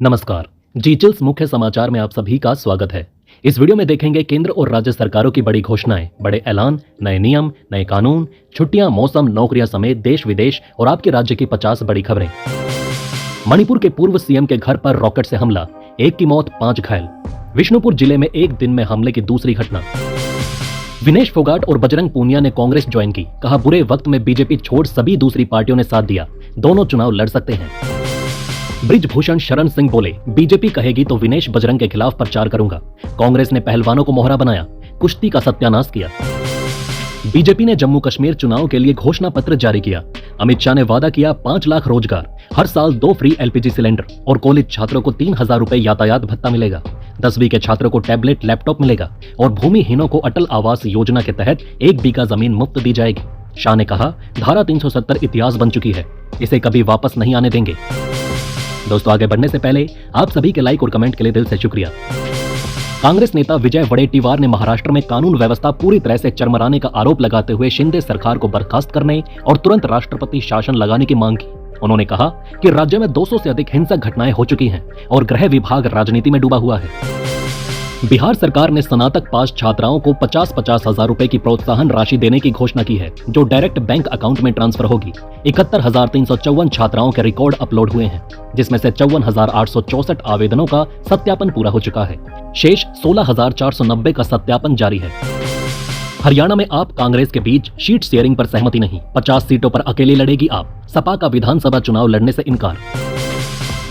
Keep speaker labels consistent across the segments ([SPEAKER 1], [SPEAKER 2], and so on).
[SPEAKER 1] नमस्कार। जीचिल्स मुख्य समाचार में आप सभी का स्वागत है। इस वीडियो में देखेंगे केंद्र और राज्य सरकारों की बड़ी घोषणाएं, बड़े ऐलान, नए नियम, नए कानून, छुट्टियां, मौसम, नौकरियां समेत देश विदेश और आपके राज्य की 50 बड़ी खबरें। मणिपुर के पूर्व सीएम के घर पर रॉकेट से हमला, 1 की मौत, 5 घायल। विष्णुपुर जिले में एक दिन में हमले की दूसरी घटना। विनेश फोगाट और बजरंग पूनिया ने कांग्रेस ज्वाइन की, कहा बुरे वक्त में बीजेपी छोड़ सभी दूसरी पार्टियों ने साथ दिया, दोनों चुनाव लड़ सकते हैं। ब्रिजभूषण शरण सिंह बोले, बीजेपी कहेगी तो विनेश बजरंग के खिलाफ प्रचार करूंगा। कांग्रेस ने पहलवानों को मोहरा बनाया, कुश्ती का सत्यानाश किया। बीजेपी ने जम्मू कश्मीर चुनाव के लिए घोषणा पत्र जारी किया। अमित शाह ने वादा किया 5 लाख रोजगार, हर साल 2 फ्री एलपीजी सिलेंडर और कॉलेज छात्रों को 3000 रुपए यातायात भत्ता मिलेगा। 10वीं के छात्रों को टैबलेट, लैपटॉप मिलेगा और भूमिहीनों को अटल आवास योजना के तहत 1 बीघा जमीन मुफ्त दी जाएगी। शाह ने कहा, धारा 370 इतिहास बन चुकी है, इसे कभी वापस नहीं आने देंगे। दोस्तों, आगे बढ़ने से पहले आप सभी के लाइक और कमेंट के लिए दिल से शुक्रिया। कांग्रेस नेता विजय वडेट्टीवार ने महाराष्ट्र में कानून व्यवस्था पूरी तरह से चरमराने का आरोप लगाते हुए शिंदे सरकार को बर्खास्त करने और तुरंत राष्ट्रपति शासन लगाने की मांग की। उन्होंने कहा कि राज्य में 200 से अधिक हिंसक घटनाएं हो चुकी हैं और गृह विभाग राजनीति में डूबा हुआ है। बिहार सरकार ने स्नातक पास छात्राओं को 50-50 हजार रुपए की प्रोत्साहन राशि देने की घोषणा की है, जो डायरेक्ट बैंक अकाउंट में ट्रांसफर होगी। 71,354 छात्राओं के रिकॉर्ड अपलोड हुए हैं, जिसमें से 54,864 आवेदनों का सत्यापन पूरा हो चुका है। शेष 16,490 का सत्यापन जारी है। हरियाणा में आप कांग्रेस के बीच सीट शेयरिंग पर सहमति नहीं, 50 सीटों पर अकेले लड़ेगी आप। सपा का विधानसभा चुनाव लड़ने से इनकार।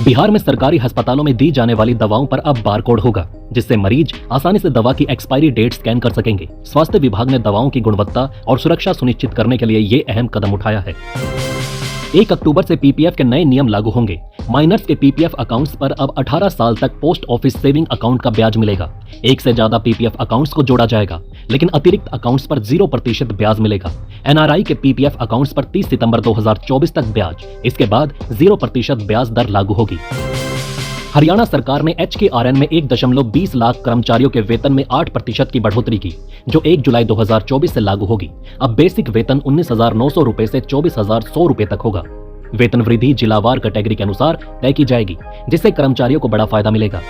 [SPEAKER 1] बिहार में सरकारी अस्पतालों में दी जाने वाली दवाओं पर अब बारकोड होगा, जिससे मरीज आसानी से दवा की एक्सपायरी डेट स्कैन कर सकेंगे। स्वास्थ्य विभाग ने दवाओं की गुणवत्ता और सुरक्षा सुनिश्चित करने के लिए ये अहम कदम उठाया है। 1 अक्टूबर से पीपीएफ के नए नियम लागू होंगे। माइनर्स के पीपीएफ अकाउंट्स पर अब 18 साल तक पोस्ट ऑफिस सेविंग अकाउंट का ब्याज मिलेगा। 1 से ज्यादा पीपीएफ अकाउंट्स को जोड़ा जाएगा, लेकिन अतिरिक्त अकाउंट्स पर 0% ब्याज मिलेगा। एनआरआई के पीपीएफ अकाउंट्स पर 30 सितंबर 2024 तक ब्याज, इसके बाद 0% ब्याज दर लागू होगी। हरियाणा सरकार ने HKRN में 1.20 लाख कर्मचारियों के वेतन में 8% की बढ़ोतरी की, जो 1 जुलाई 2024 से लागू होगी। अब बेसिक वेतन 19,900 रुपए से 24,100 रुपए तक होगा। वेतन वृद्धि जिलावार कैटेगरी के अनुसार तय की जाएगी, जिससे कर्मचारियों को बड़ा फायदा मिलेगा।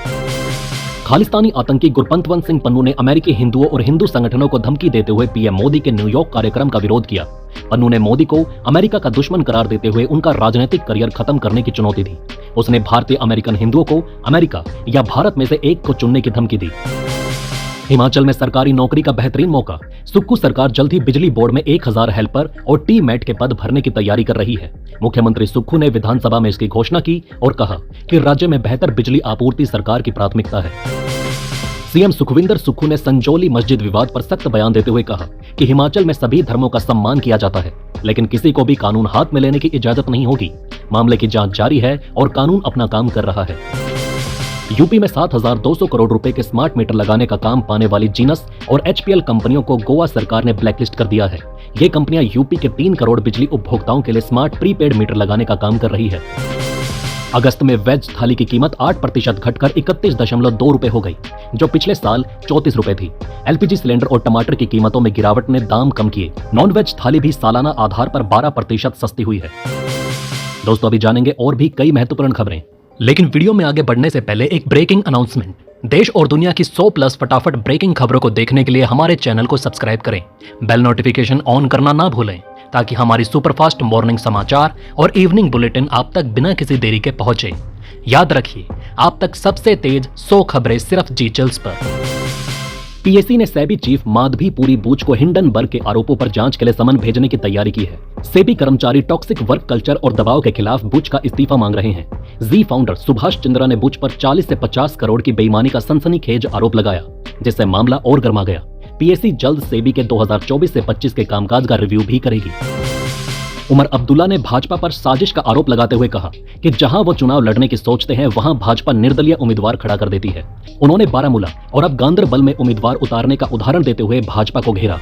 [SPEAKER 1] खालिस्तानी आतंकी गुरपंतवंत सिंह पन्नू ने अमेरिकी हिंदुओं और हिंदू संगठनों को धमकी देते हुए पीएम मोदी के न्यूयॉर्क कार्यक्रम का विरोध किया। पन्नू ने मोदी को अमेरिका का दुश्मन करार देते हुए उनका राजनीतिक करियर खत्म करने की चुनौती दी। उसने भारतीय अमेरिकन हिंदुओं को अमेरिका या भारत में से एक को चुनने की धमकी दी। हिमाचल में सरकारी नौकरी का बेहतरीन मौका। सुक्खू सरकार जल्द ही बिजली बोर्ड में 1000 हेल्पर और टी-मैट के पद भरने की तैयारी कर रही है। मुख्यमंत्री सुक्खू ने विधानसभा में इसकी घोषणा की और कहा कि राज्य में बेहतर बिजली आपूर्ति सरकार की प्राथमिकता है। सीएम सुखविंदर सुक्खू ने संजौली मस्जिद विवाद पर सख्त बयान देते हुए कहा कि हिमाचल में सभी धर्मों का सम्मान किया जाता है, लेकिन किसी को भी कानून हाथ में लेने की इजाजत नहीं होगी। मामले की जांच जारी है और कानून अपना काम कर रहा है। यूपी में 7,200 करोड़ रुपए के स्मार्ट मीटर लगाने का काम पाने वाली जीनस और HPL कंपनियों को गोवा सरकार ने ब्लैकलिस्ट कर दिया है। ये कंपनियां यूपी के 3 करोड़ बिजली उपभोक्ताओं के लिए स्मार्ट प्रीपेड मीटर लगाने का काम कर रही है। अगस्त में वेज थाली की कीमत 8% घटकर 31.2 रुपए हो गई, जो पिछले साल 34 रुपए थी। एलपीजी सिलेंडर और टमाटर की कीमतों में गिरावट ने दाम कम किए। नॉन वेज थाली भी सालाना आधार पर 12% सस्ती हुई है। दोस्तों, अभी जानेंगे और भी कई महत्वपूर्ण खबरें, लेकिन वीडियो में आगे बढ़ने से पहले एक ब्रेकिंग अनाउंसमेंट। देश और दुनिया की 100+ फटाफट ब्रेकिंग खबरों को देखने के लिए हमारे चैनल को सब्सक्राइब करें। बेल नोटिफिकेशन ऑन करना ना भूलें, ताकि हमारी सुपरफास्ट मॉर्निंग समाचार और इवनिंग बुलेटिन आप तक बिना किसी देरी के पहुंचे। याद रखिए, आप तक सबसे तेज 100 खबरें सिर्फ जीचिल्स पर। पीएससी ने सेबी चीफ माधवीपुरी बूच को हिंडनबर्ग के आरोपों पर जांच के लिए समन भेजने की तैयारी की है। सेबी कर्मचारी टॉक्सिक वर्क कल्चर और दबाव के खिलाफ बुच का इस्तीफा मांग रहे हैं। जी फाउंडर सुभाष चंद्रा ने बुच पर 40 से 50 करोड़ की बेईमानी का सनसनीखेज आरोप लगाया, जिससे मामला और गर्मा गया। पीएससी जल्द सेबी के 2024 से 25 के कामकाज का रिव्यू भी करेगी। उमर अब्दुल्ला ने भाजपा पर साजिश का आरोप लगाते हुए कहा कि जहां वो चुनाव लड़ने की सोचते हैं, वहां भाजपा निर्दलीय उम्मीदवार खड़ा कर देती है। उन्होंने बारामूला और अब गांदरबल में उम्मीदवार उतारने का उदाहरण देते हुए भाजपा को घेरा।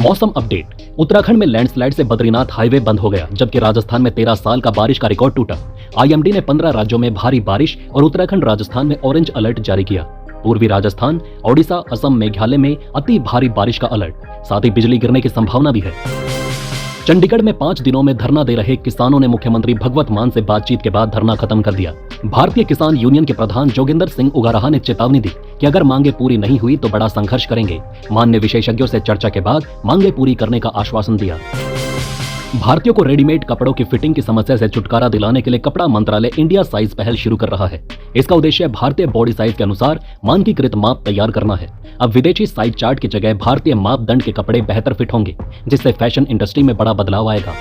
[SPEAKER 1] मौसम अपडेट। उत्तराखंड में लैंडस्लाइड से बद्रीनाथ हाईवे बंद हो गया, जबकि राजस्थान में 13 साल का बारिश का रिकॉर्ड टूटा। आईएमडी ने 15 राज्यों में भारी बारिश और उत्तराखंड राजस्थान में ऑरेंज अलर्ट जारी किया। पूर्वी राजस्थान, ओडिशा, असम, मेघालय में अति भारी बारिश का अलर्ट, साथ ही बिजली गिरने की संभावना भी है। चंडीगढ़ में 5 दिनों में धरना दे रहे किसानों ने मुख्यमंत्री भगवत मान से बातचीत के बाद धरना खत्म कर दिया। भारतीय किसान यूनियन के प्रधान जोगिंदर सिंह उगाराहा ने चेतावनी दी कि अगर मांगे पूरी नहीं हुई तो बड़ा संघर्ष करेंगे। मान ने विशेषज्ञों से चर्चा के बाद मांगे पूरी करने का आश्वासन दिया। भारतीयों को रेडीमेड कपड़ों की फिटिंग की समस्या से छुटकारा दिलाने के लिए कपड़ा मंत्रालय इंडिया साइज पहल शुरू कर रहा है। इसका उद्देश्य भारतीय बॉडी साइज के अनुसार मानकीकृत माप तैयार करना है। अब विदेशी साइज चार्ट की जगह भारतीय मापदंड के कपड़े बेहतर फिट होंगे, जिससे फैशन इंडस्ट्री में बड़ा बदलाव आएगा।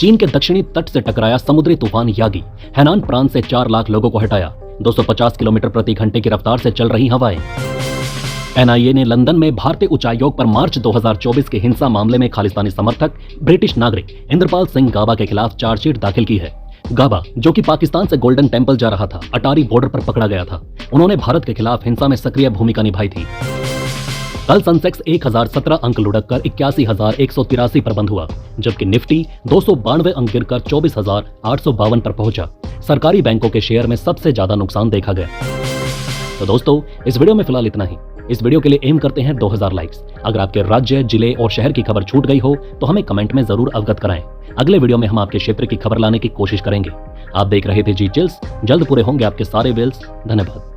[SPEAKER 1] चीन के दक्षिणी तट से टकराया समुद्री तूफान यागी, हैनान प्रांत से 4 लाख लोगों को हटाया। 250 किलोमीटर प्रति घंटे की रफ्तार से चल रही हवाएं। एनआईए ने लंदन में भारतीय उच्चायोग पर मार्च 2024 के हिंसा मामले में खालिस्तानी समर्थक ब्रिटिश नागरिक इंद्रपाल सिंह गाबा के खिलाफ चार्जशीट दाखिल की है। गाबा, जो कि पाकिस्तान से गोल्डन टेंपल जा रहा था, अटारी बॉर्डर पर पकड़ा गया था। उन्होंने भारत के खिलाफ हिंसा में सक्रिय भूमिका निभाई थी। कल सेंसेक्स 1017 अंक लुढ़ककर 81,183 पर बंद हुआ, जबकि निफ्टी 292 अंक गिरकर 24,852 पर पहुंचा। सरकारी बैंकों के शेयर में सबसे ज्यादा नुकसान देखा गया। तो दोस्तों, इस वीडियो में फिलहाल इतना ही। इस वीडियो के लिए एम करते हैं 2000 लाइक्स। अगर आपके राज्य, जिले और शहर की खबर छूट गई हो तो हमें कमेंट में जरूर अवगत कराएं। अगले वीडियो में हम आपके क्षेत्र की खबर लाने की कोशिश करेंगे। आप देख रहे थे जी चिल्स। जल्द पूरे होंगे आपके सारे बिल्स। धन्यवाद।